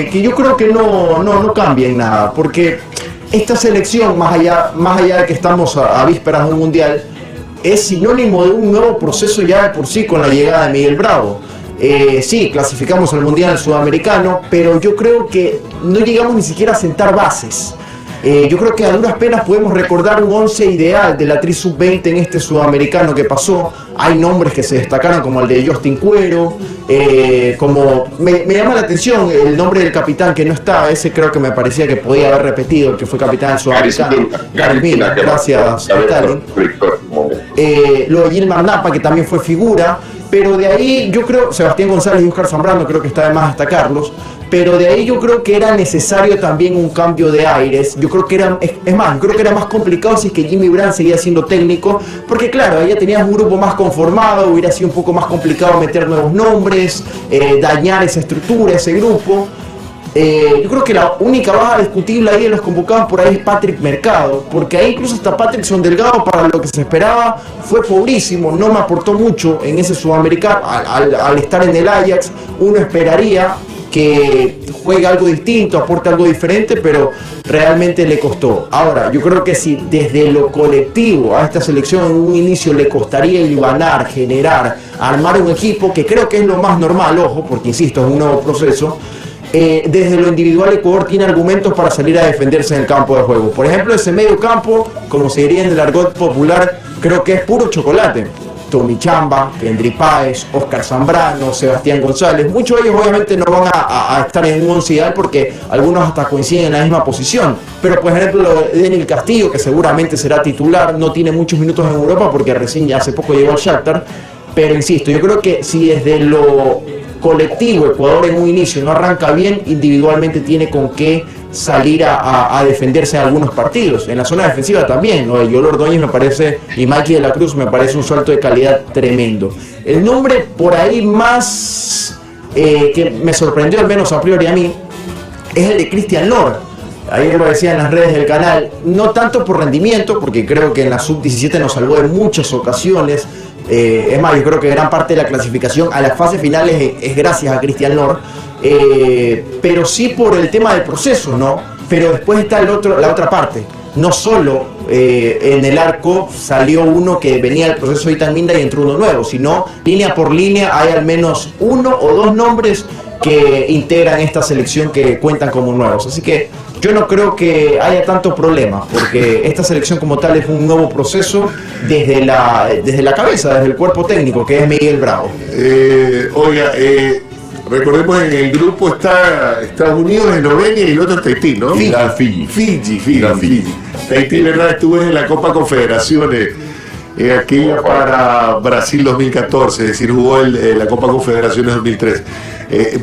que yo creo que no cambia en nada, porque esta selección, más allá de que estamos a vísperas de un mundial, es sinónimo de un nuevo proceso ya de por sí con la llegada de Miguel Bravo. Sí, clasificamos al mundial sudamericano, pero yo creo que no llegamos ni siquiera a sentar bases. Yo creo que a duras penas podemos recordar un 11 ideal de la Tri Sub-20 en este sudamericano que pasó. Hay nombres que se destacaron como el de Justin Cuero, como me llama la atención el nombre del capitán que no estaba, ese creo que me parecía que podía haber repetido, el que fue capitán del sudamericano. Gary Miller, gracias Stalin. Lo de Gilmar Napa, que también fue figura, pero de ahí yo creo, Sebastián González y Oscar Zambrano creo que está de más destacarlos. Pero de ahí yo creo que era necesario también un cambio de aires. Yo creo que creo que era más complicado si es que Jimmy Brand seguía siendo técnico, porque claro, ya tenías un grupo más conformado, hubiera sido un poco más complicado meter nuevos nombres, dañar esa estructura, ese grupo. Yo creo que la única baja discutible ahí de los convocados por ahí es Patrick Mercado, porque ahí incluso hasta Patrickson Delgado, para lo que se esperaba, fue pobrísimo, no me aportó mucho en ese sudamericano. Al estar en el Ajax, uno esperaría que juegue algo distinto, aporte algo diferente, pero realmente le costó. Ahora, yo creo que si desde lo colectivo a esta selección en un inicio le costaría hilvanar, generar, armar un equipo, que creo que es lo más normal, ojo, porque insisto, es un nuevo proceso, desde lo individual Ecuador tiene argumentos para salir a defenderse en el campo de juego. Por ejemplo, ese medio campo, como se diría en el argot popular, creo que es puro chocolate. Tommy Chamba, Kendry Páez, Oscar Zambrano, Sebastián González, muchos de ellos obviamente no van a estar en un once ideal porque algunos hasta coinciden en la misma posición, pero por ejemplo Daniel Castillo, que seguramente será titular, no tiene muchos minutos en Europa porque recién ya hace poco llegó al Shakhtar, pero insisto, yo creo que si desde lo colectivo Ecuador en un inicio no arranca bien, individualmente tiene con qué salir a defenderse en algunos partidos. En la zona defensiva también, ¿no? Yolo Ordóñez me parece, y Mikey de la Cruz me parece un salto de calidad tremendo. El nombre por ahí más que me sorprendió, al menos a priori a mí, es el de Cristian Lor. Ayer lo decía en las redes del canal, no tanto por rendimiento, porque creo que en la sub-17 nos salvó en muchas ocasiones. Es más, yo creo que gran parte de la clasificación a las fases finales es gracias a Cristian Lor, pero sí por el tema del proceso, ¿no? Pero después está la otra parte. No solo en el arco salió uno que venía del proceso de Itan Minda y entró uno nuevo, sino línea por línea hay al menos uno o dos nombres que integran esta selección que cuentan como nuevos. Así que yo no creo que haya tanto problema, porque esta selección como tal es un nuevo proceso desde la cabeza, desde el cuerpo técnico, que es Miguel Bravo. Recordemos en el grupo está Estados Unidos, Eslovenia y el otro es Tahití, ¿no? Fiji. Tahití, ¿verdad? Estuvo en la Copa Confederaciones, aquella para Brasil 2014, es decir, jugó la Copa Confederaciones 2003.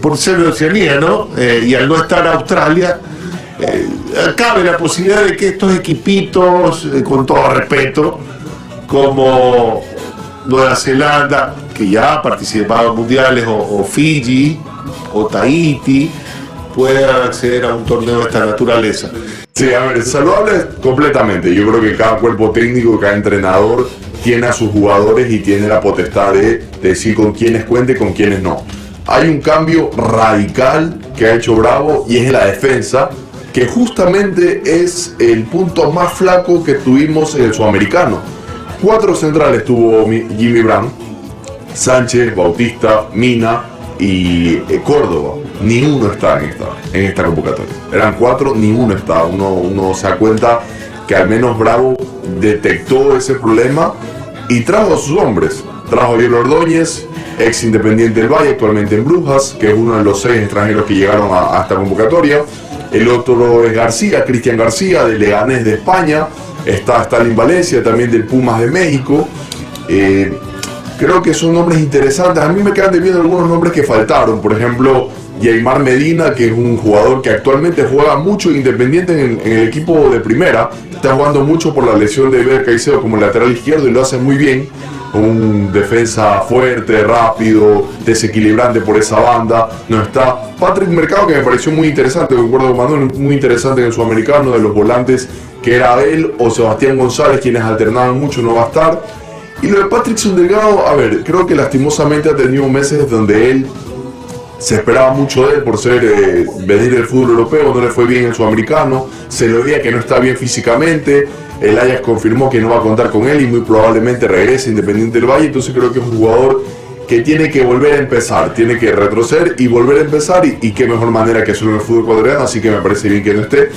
Por ser de Oceanía, ¿no? Y al no estar Australia, cabe la posibilidad de que estos equipitos, con todo respeto, como Nueva Zelanda, que ya ha participado en mundiales, o Fiji, o Tahití, puedan acceder a un torneo de esta naturaleza. Sí, a ver, saludable completamente. Yo creo que cada cuerpo técnico, cada entrenador tiene a sus jugadores y tiene la potestad de decir con quiénes cuente y con quiénes no. Hay un cambio radical que ha hecho Bravo y es en la defensa, que justamente es el punto más flaco que tuvimos en el sudamericano. 4 centrales tuvo Jimmy Brand: Sánchez, Bautista, Mina y Córdoba. Ni uno está en esta convocatoria. Eran 4, ni uno está. Uno se da cuenta que al menos Bravo detectó ese problema y trajo a sus hombres. Trajo a Yolo Ordóñez, ex Independiente del Valle, actualmente en Brujas, que es uno de los 6 extranjeros que llegaron a esta convocatoria. El otro es García, Cristian García, de Leganés de España. Está Stalin Valencia, también del Pumas de México. Creo que son nombres interesantes. A mí me quedan debiendo algunos nombres que faltaron. Por ejemplo, Yeimar Medina, que es un jugador que actualmente juega mucho Independiente en el equipo de primera. Está jugando mucho por la lesión de Eber Caicedo como lateral izquierdo y lo hace muy bien. Un defensa fuerte, rápido, desequilibrante por esa banda. No está Patrick Mercado, que me pareció muy interesante, concuerdo con Manuel, muy interesante en el sudamericano, de los volantes, que era él o Sebastián González, quienes alternaban mucho, no va a estar. Y lo de Patrickson Delgado, a ver, creo que lastimosamente ha tenido meses donde él Se esperaba mucho de él por ser venir del fútbol europeo, no le fue bien el sudamericano, se le veía que no está bien físicamente, el Ajax confirmó que no va a contar con él y muy probablemente regrese Independiente del Valle, entonces creo que es un jugador que tiene que volver a empezar, tiene que retroceder y volver a empezar y qué mejor manera que hacerlo en el fútbol ecuatoriano, así que me parece bien que no esté.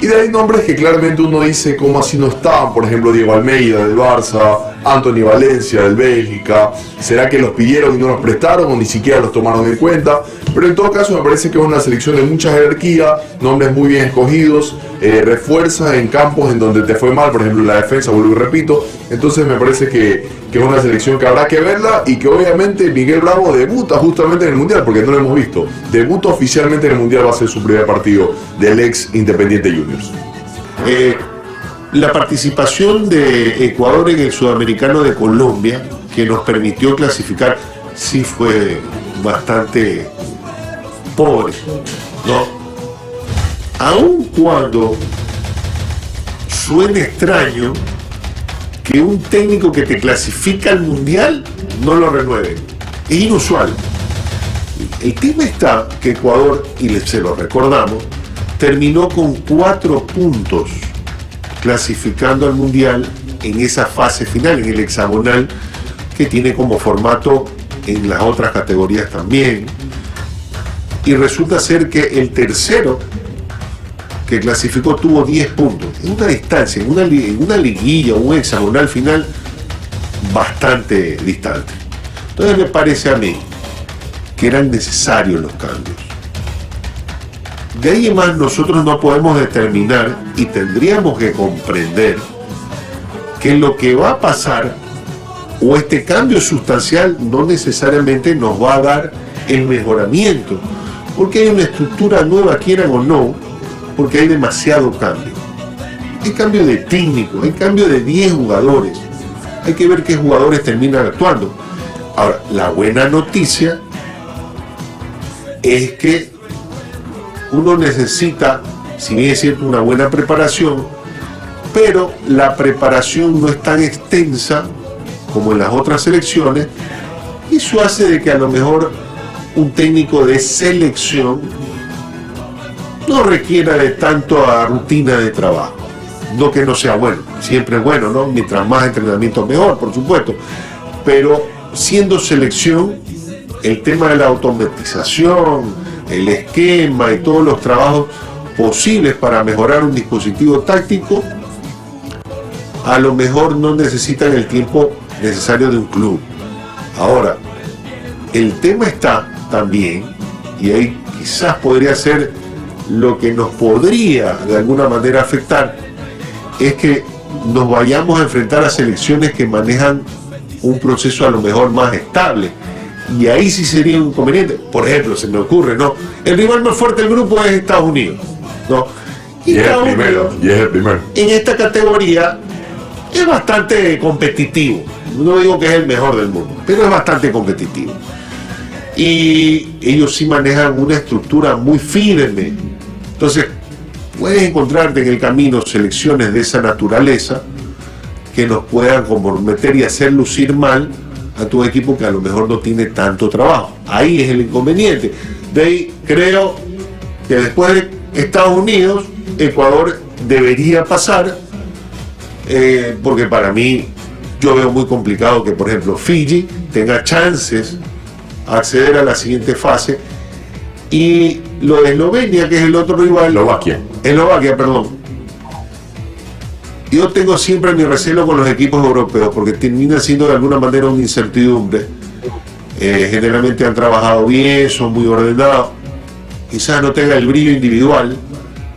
Y de ahí nombres que claramente uno dice cómo así no estaban, por ejemplo Diego Almeida del Barça, Anthony Valencia del Bélgica, ¿será que los pidieron y no los prestaron o ni siquiera los tomaron en cuenta? Pero en todo caso me parece que es una selección de mucha jerarquía, nombres muy bien escogidos, refuerza en campos en donde te fue mal, por ejemplo la defensa, vuelvo y repito, entonces me parece que es una selección que habrá que verla y que obviamente Miguel Bravo debuta justamente en el Mundial, porque no lo hemos visto, debuta oficialmente en el Mundial, va a ser su primer partido del ex Independiente Juniors. La participación de Ecuador en el Sudamericano de Colombia, que nos permitió clasificar, sí fue bastante pobre, ¿no? Aun cuando suena extraño que un técnico que te clasifica al Mundial no lo renueve. Es inusual. El tema está que Ecuador, y se lo recordamos, terminó con 4 puntos clasificando al Mundial en esa fase final, en el hexagonal, que tiene como formato en las otras categorías también. Y resulta ser que el tercero que clasificó tuvo 10 puntos, en una distancia, en una liguilla, un hexagonal final bastante distante. Entonces me parece a mí que eran necesarios los cambios. De ahí en más nosotros no podemos determinar y tendríamos que comprender que lo que va a pasar o este cambio sustancial no necesariamente nos va a dar el mejoramiento, porque hay una estructura nueva, quieran o no, porque hay demasiado cambio. Hay cambio de técnico, hay cambio de 10 jugadores. Hay que ver qué jugadores terminan actuando. Ahora, la buena noticia es que uno necesita, si bien es cierto, una buena preparación, pero la preparación no es tan extensa como en las otras selecciones, y eso hace de que a lo mejor un técnico de selección no requiera de tanta rutina de trabajo. No que no sea bueno, siempre es bueno, ¿no? Mientras más entrenamiento mejor, por supuesto, pero siendo selección, el tema de la automatización, el esquema y todos los trabajos posibles para mejorar un dispositivo táctico, a lo mejor no necesitan el tiempo necesario de un club. Ahora, el tema está también, y ahí quizás podría ser lo que nos podría de alguna manera afectar, es que nos vayamos a enfrentar a selecciones que manejan un proceso a lo mejor más estable. Y ahí sí sería un inconveniente. Por ejemplo, se me ocurre, ¿no? El rival más fuerte del grupo es Estados Unidos, ¿no? Y es el primero. En esta categoría es bastante competitivo. No digo que es el mejor del mundo, pero es bastante competitivo. Y ellos sí manejan una estructura muy firme. Entonces, puedes encontrarte en el camino selecciones de esa naturaleza que nos puedan comprometer y hacer lucir mal a tu equipo que a lo mejor no tiene tanto trabajo. Ahí es el inconveniente. De ahí creo que después de Estados Unidos, Ecuador debería pasar, porque para mí yo veo muy complicado que, por ejemplo, Fiji tenga chances a acceder a la siguiente fase, y lo de Eslovenia, que es el otro rival, Eslovaquia, perdón. Yo tengo siempre mi recelo con los equipos europeos porque termina siendo de alguna manera una incertidumbre. Generalmente han trabajado bien, son muy ordenados, quizás no tenga el brillo individual,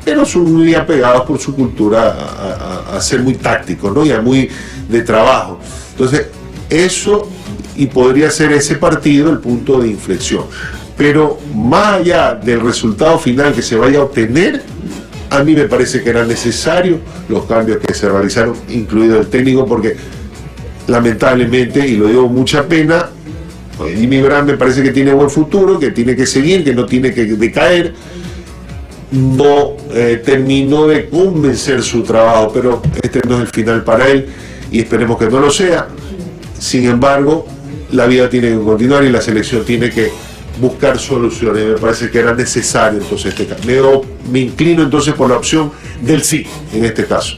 pero son muy apegados por su cultura a ser muy tácticos, ¿no? Y a muy de trabajo. Entonces, eso, y podría ser ese partido el punto de inflexión. Pero más allá del resultado final que se vaya a obtener, a mí me parece que eran necesarios los cambios que se realizaron, incluido el técnico, porque lamentablemente, y lo digo mucha pena, Jimmy Brand me parece que tiene buen futuro, que tiene que seguir, que no tiene que decaer. No terminó de convencer su trabajo, pero este no es el final para él y esperemos que no lo sea. Sin embargo, la vida tiene que continuar y la selección tiene que buscar soluciones. Me parece que era necesario entonces este cambio. Me inclino entonces por la opción del sí en este caso.